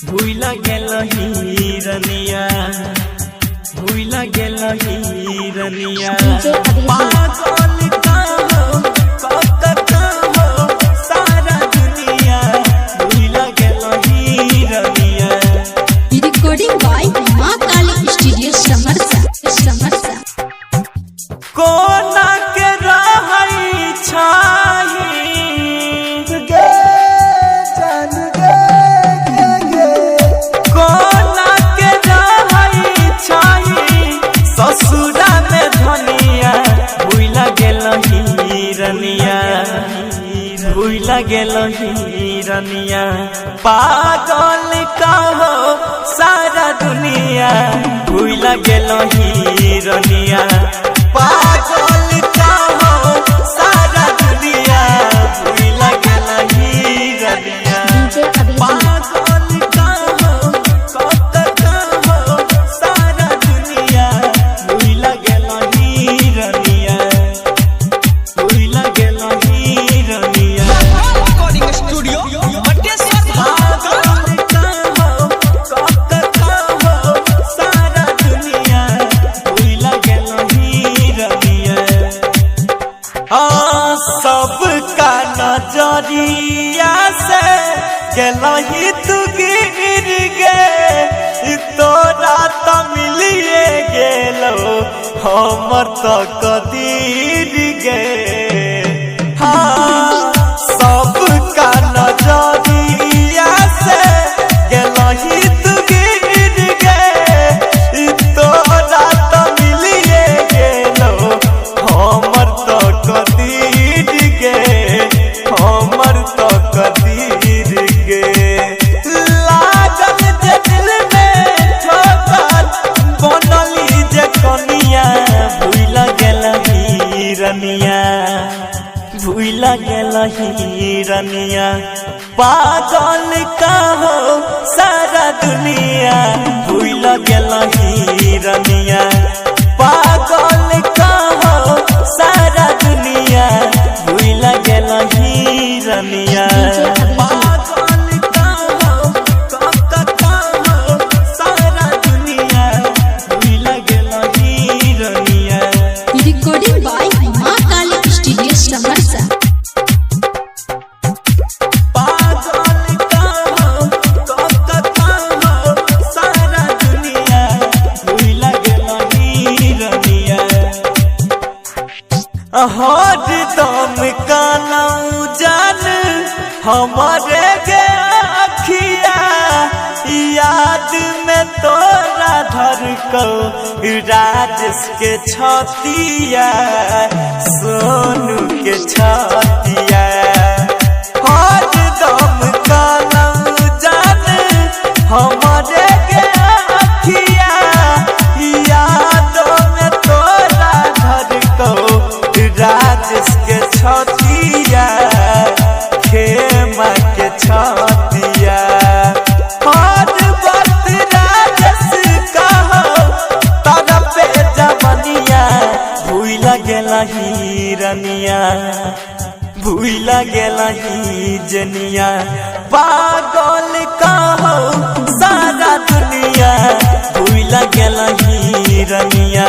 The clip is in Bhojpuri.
भूला गेल हिरनिया भूला गेल हिरनिया पागल काहो काहो सारा दुनिया भूला गेल हिरनिया। रिकॉर्डिंग बाय मां काली स्टूडियो समरसा कोना के रहई छाही गे जान गे कोना के रहई छाही ससुरा में धनिया भूला गेल हिरनिया भूला गेल हिरनिया पागल काहो सारा दुनिया भूला गेल हिरनिया पागल काहो सारा दुनिया भूला गेल हिरनिया पागल काहो काहो सारा दुनिया भूला गेल हिरनिया भूला गेल हिरनिया। रिकॉर्डिंग स्टूडियो मटेश्वर पागल काहो सारा दुनिया भूला गेल हिरनिया। सबका नजरिया से गेलही तू गिर गे तोरा तो मिलिए गेलो हमर तो कदीर गे। हाँ सबका नजरिया से गेलही तू गिर गे तोरा तो मिलिए गेलो हमर तो कदीर गे हमर तो कदीर गे। लागल जे दिल में ठोकर बनली जे कनिया भूला गेल हिरनिया भूला गेल हिरनिया पागल काहो सारा दुनिया भूला गेल हिरनिया पागल काहो सारा दुनिया भूला गेल हिरनिया। पागल काहो काहो सारा दुनिया भूला गेल हिरनिया। रिकॉर्डिंग बाय मां काली स्टूडियो समरसा पागल काहो काहो सारा दुनिया भूला गेल हिरनिया। हर दम कानऊ जान हमारे गे अखिया याद में तोरा धरको राजेश के छतिया सोनू के छतिया। हर दम कानऊ जान हमारे गे अखिया याद में तोरा धरको राजेश के छतिया खेमा के छतिया। हर बात राजेश कहो तारा पे जवनिया भूला गेल हिरनिया भूला गेल हिजनिया पागल कहो सारा दुनिया भूला गेल हिरनिया।